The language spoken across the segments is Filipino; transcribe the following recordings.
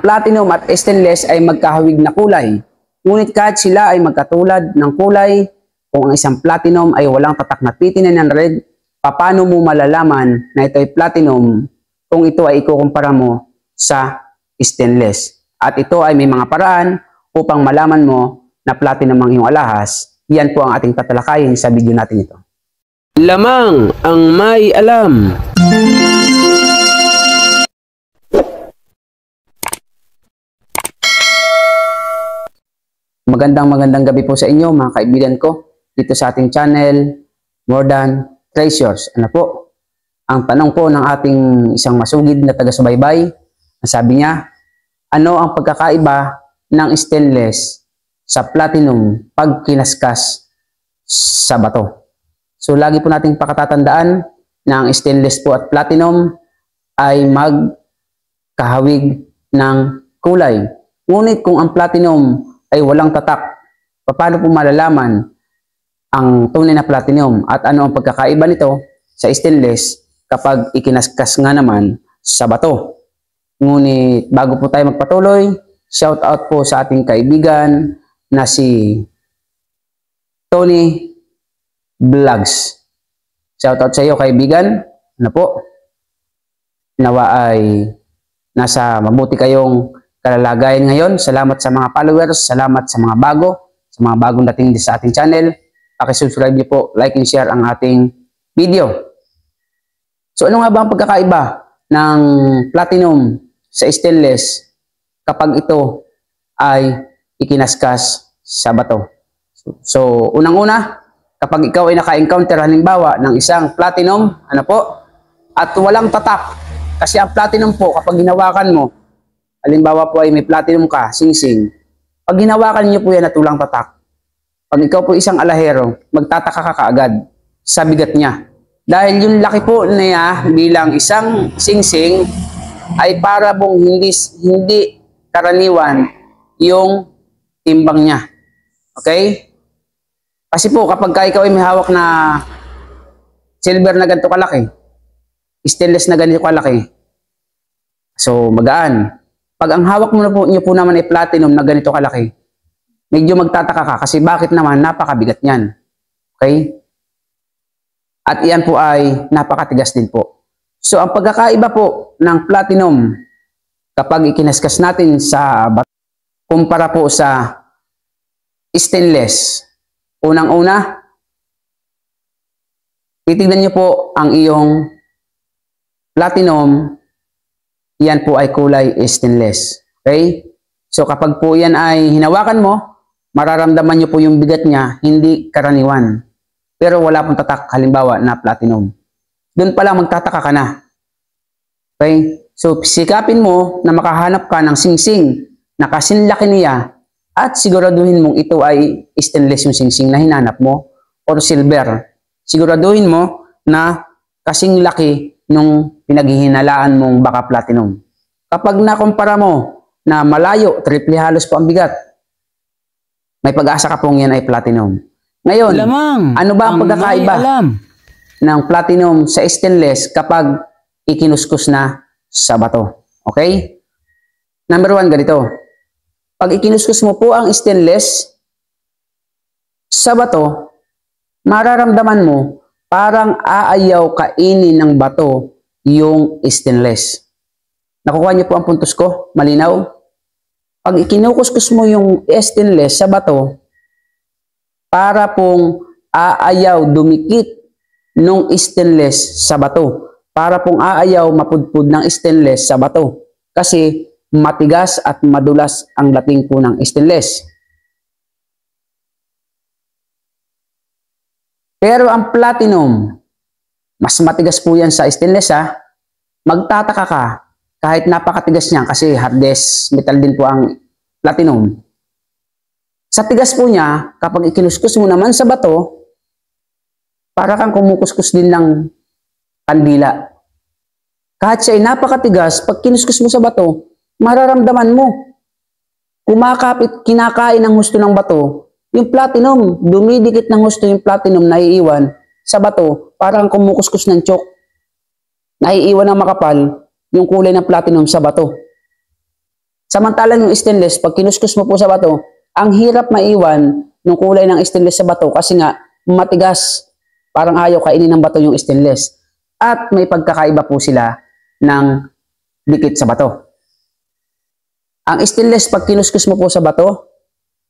platinum at stainless ay magkahawig na kulay. Ngunit kahit sila ay magkatulad ng kulay, kung ang isang platinum ay walang tatak na P900, paano mo malalaman na ito ay platinum kung ito ay ikukumpara mo sa stainless? At ito ay may mga paraan upang malaman mo na platinum ang iyong alahas. Yan po ang ating tatalakayin sa video natin ito. Lamang ang may alam. Magandang gabi po sa inyo mga kaibigan ko dito sa ating channel More Than Treasures. Ano po? Ang tanong po ng ating isang masugid na taga-subaybay, sabi niya, ano ang pagkakaiba ng stainless sa platinum pag kinaskas sa bato? So lagi po nating pakatatandaan na ang stainless po at platinum ay magkahawig ng kulay. Ngunit kung ang platinum ay walang tatak, paano po malalaman ang tunay na platinum at ano ang pagkakaiba nito sa stainless kapag ikinaskas nga naman sa bato? Ngunit bago po tayo magpatuloy, shout out po sa ating kaibigan na si Tony Vlogs. Shout out sa iyo kaibigan. Ano po? Nawa ay nasa mabuti kayong kalalagayan ngayon. Salamat sa mga followers, salamat sa mga bagong dating sa ating channel. Paki-subscribe niyo po, like and share ang ating video. So ano nga ba ang pagkakaiba ng platinum sa stainless kapag ito ay ikinaskas sa bato? So unang-una, kapag ikaw ay naka-encounter halimbawa ng isang platinum, ano po, at walang tatak, kasi ang platinum po kapag hinawakan mo, halimbawa po ay may platinum ka, sing-sing, pag hinawakan niyo po yan at walang tatak, pag ikaw po isang alahero, magtataka ka kaagad sa bigat niya. Dahil yung laki po niya bilang isang sing-sing ay para bong hindi karaniwan yung timbang niya. Okay? Kasi po kapag ikaw ay may hawak na silver na ganito kalaki, stainless na ganito kalaki, so magaan. Pag ang hawak niyo po naman ay platinum na ganito kalaki, medyo magtataka ka kasi bakit naman napakabigat niyan. Okay? At iyan po ay napakatigas din po. So ang pagkakaiba po ng platinum kapag ikinaskas natin sa bato kumpara po sa stainless, unang-una, titignan niyo po ang iyong platinum, yan po ay kulay stainless. Okay? So kapag po yan ay hinawakan mo, mararamdaman niyo po yung bigat niya, hindi karaniwan. Pero wala pong tatak, halimbawa na platinum. Doon pa lang magtataka ka na. Okay? So sikapin mo na makahanap ka ng sing-sing na kasinlaki niya at siguraduhin mong ito ay stainless yung sing-sing na hinanap mo or silver. Siguraduhin mo na kasing laki nung pinaghihinalaan mong baka platinum. Kapag nakumpara mo na malayo, triple halos po ang bigat, may pag-asa ka pong yan ay platinum. Ngayon, ano ba ang pagkakaiba ng platinum sa stainless kapag ikinuskus na sa bato? Okay? Number 1, ganito. Pag ikinuskus mo po ang stainless sa bato, mararamdaman mo parang aayaw kainin ng bato yung stainless. Nakukuha niyo po ang puntos ko? Malinaw? Pag ikinukuskus mo yung stainless sa bato, para pong aayaw dumikit ng stainless sa bato. Para pong aayaw mapudpud ng stainless sa bato. Kasi matigas at madulas ang dating po ng stainless. Pero ang platinum, mas matigas po yan sa stainless ha. Magtataka ka kahit napakatigas niya kasi hardest metal din po ang platinum. Sa tigas po niya, kapag ikinuskus mo naman sa bato, para kang kumukuskus din ng kandila. Kahit siya ay napakatigas, pag kinuskus mo sa bato, mararamdaman mo. Kumakapit, kinakain ng husto ng bato, yung platinum, dumidikit ng husto yung platinum na iiwan sa bato, parang kumukuskus ng chok. Naiiwan ng makapal yung kulay ng platinum sa bato. Samantalang yung stainless, pag kinuskus mo po sa bato, ang hirap maiwan ng kulay ng stainless sa bato kasi nga matigas. Parang ayaw kainin ng bato yung stainless. At may pagkakaiba po sila ng dikit sa bato. Ang stainless, pag kinuskus mo po sa bato,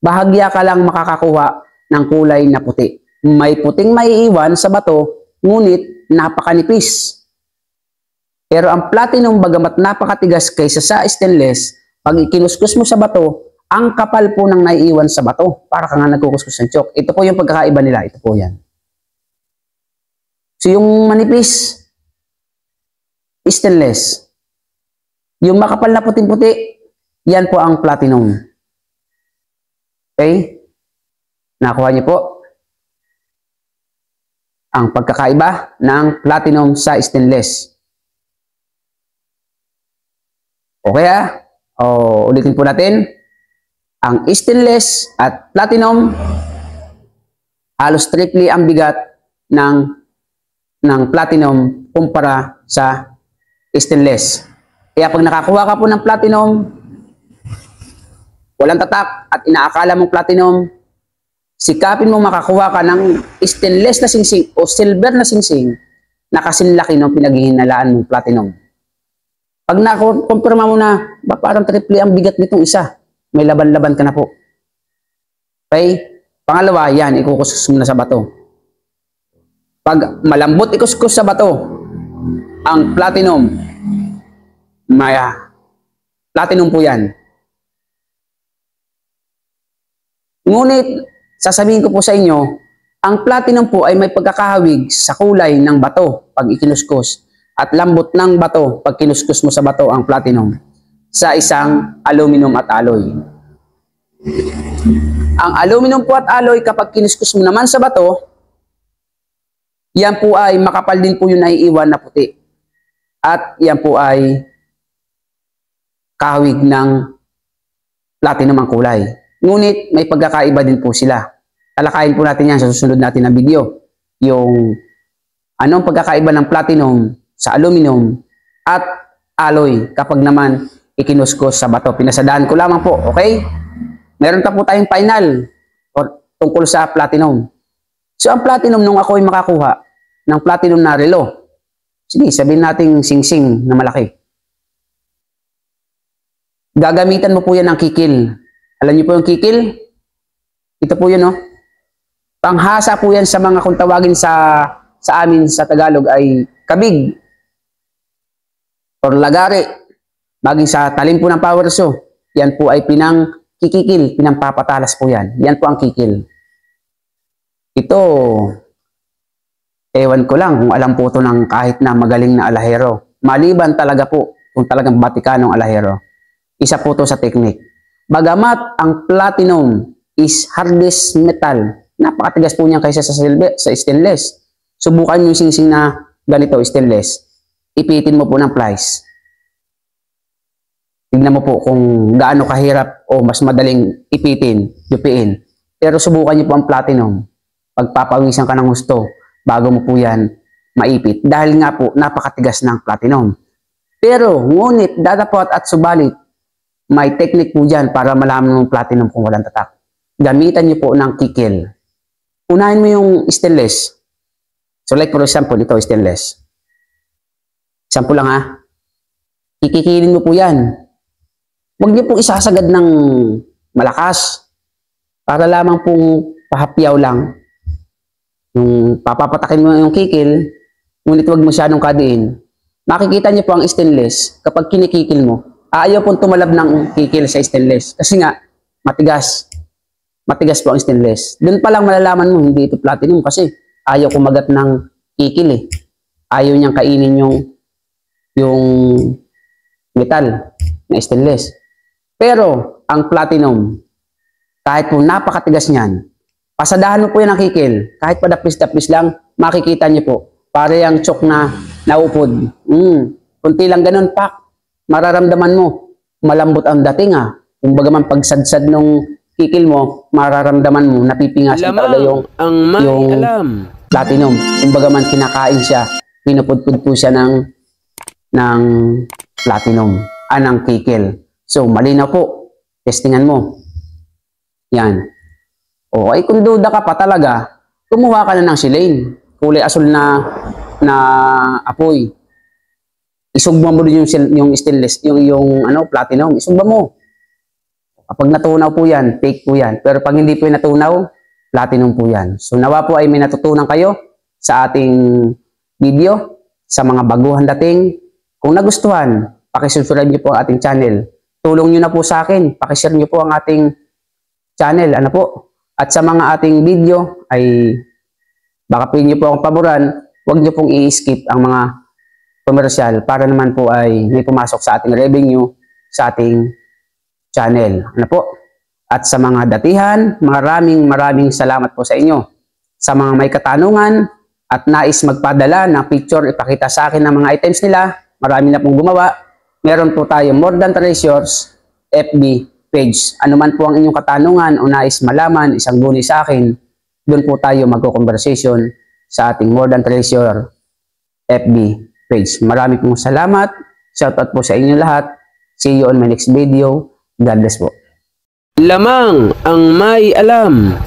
bahagya ka lang makakakuha ng kulay na puti. May puting maiiwan sa bato, ngunit napakanipis. Pero ang platinum, bagamat napakatigas kaysa sa stainless, pag ikinuskus mo sa bato, ang kapal po ng naiiwan sa bato. Para ka nga nagkukuskus ng chok. Ito po yung pagkakaiba nila. Ito po yan. So yung manipis, stainless. Yung makapal na puting-puti, yan po ang platinum. Okay? Nakuha niyo po ang pagkakaiba ng platinum sa stainless. Okay ha? Ulitin po natin. Ang stainless at platinum, halos strictly ang bigat ng platinum kumpara sa stainless. Kaya pag nakakuha ka po ng platinum, walang tatak at inaakala mong platinum, sikapin mo makakuha ka ng stainless na singsing o silver na singsing na kasinlaki ng pinaghihinalaan mong platinum. Pag nakumpirma mo na, parang triple ang bigat nitong isa, may laban-laban ka na po. Okay? Pangalawa, yan, ikukuskus mo na sa bato. Pag malambot ikuskus sa bato, ang platinum, platinum po yan. Ngunit, sasabihin ko po sa inyo, ang platinum po ay may pagkakahawig sa kulay ng bato pag ikinuskus at lambot ng bato pag kinuskus mo sa bato ang platinum sa isang aluminum at alloy. Ang aluminum po at alloy kapag kinuskus mo naman sa bato, yan po ay makapal din po yung naiiwan na puti. At yan po ay kahawig ng platinum ang kulay. Ngunit may pagkakaiba din po sila. Talakayin po natin yan sa susunod natin na video. Yung anong pagkakaiba ng platinum sa aluminum at alloy kapag naman ikinuskos sa bato. Pinasadaan ko lamang po, okay? Meron pa po tayong final tungkol sa platinum. So ang platinum, nung ako ay makakuha ng platinum na relo, sige, sabihin natin singsing na malaki. Gagamitan mo po yan ng kikil. Alam niyo po yung kikil? Ito po yun, no? Panghasa po yan sa mga, kung tawagin sa amin sa Tagalog ay kabig or lagari. Maging sa talim po ng power saw, yan po ay kikikil, pinampapatalas po yan. Yan po ang kikil. Ito, ewan ko lang kung alam po ito ng kahit na magaling na alahero. Maliban talaga po kung talagang batikanong alahero. Isa po ito sa technique. Bagamat ang platinum is hardest metal, napakatigas po niyan kaysa sa stainless. Subukan nyo yung singsing na ganito, stainless. Ipitin mo po ng plies. Tignan mo po kung gaano kahirap o mas madaling ipitin, yupiin. Pero subukan niyo po ang platinum. Pagpapawisan ka ng gusto bago mo po yan maipit. Dahil nga po, napakatigas ng platinum. Pero, ngunit, datapot at subalit, may technique po dyan para malaman ng platinum kung walang tatak. Gamitan niyo po ng kikil. Unahin mo yung stainless. So like for example, ito stainless. Example lang ha. Kikikilin mo po yan. Huwag niyo pong isasagad ng malakas. Para lamang pong pahapyaw lang. Yung papapatakin mo yung kikil, ngunit huwag masyadong kadiin. Makikita niyo po ang stainless kapag kinikikil mo. Ayaw pong tumalab ng kikil sa stainless. Kasi nga, matigas. Matigas po ang stainless. Doon pa lang malalaman mo, hindi ito platinum kasi ayaw kumagat ng kikil eh. Ayaw niyang kainin yung metal na stainless. Pero, ang platinum, kahit po napakatigas niyan, pasadahan mo po yan ang kikil. Kahit pa dapis-dapis lang, makikita niyo po. Para yung chok na naupod. Kunti lang ganun, pak. Mararamdaman mo. Malambot ang dating ha. Kung bagaman pagsadsad nung kikil mo, mararamdaman mo, napipingas talaga yung platinum. Kung bagaman kinakain siya, pinupudpud po siya ng platinum. Ng kikil. So, malinaw po. Testingan mo. Yan. O, ay kung duda ka pa talaga, kumuha ka na ng silane. Kulay asul na apoy. Isugba mo din yung stainless, yung platinum. Isugba mo. Kapag natunaw po yan, fake po yan. Pero pag hindi po natunaw, platinum po yan. So, nawa po ay may natutunan kayo sa ating video, sa mga baguhan dating. Kung nagustuhan, pakisubscribe niyo po ang ating channel. Tulong niyo na po sa akin, pakishare niyo po ang ating channel. Ano po? At sa mga ating video ay baka pwede niyo po akong paboran, huwag niyo pong i-skip ang mga komersyal para naman po ay may pumasok sa ating revenue sa ating channel. Ano po? At sa mga datihan, maraming salamat po sa inyo. Sa mga may katanungan at nais magpadala ng picture, ipakita sa akin ng mga items nila, marami na pong gumawa. Meron po tayo More Than Treasures FB page. Ano man po ang inyong katanungan o nais malaman, isang guni sa akin, doon po tayo magko-conversation sa ating More Than Treasure FB page. Marami pong salamat. Shoutout po sa inyo lahat. See you on my next video. God bless po. Lamang ang may alam.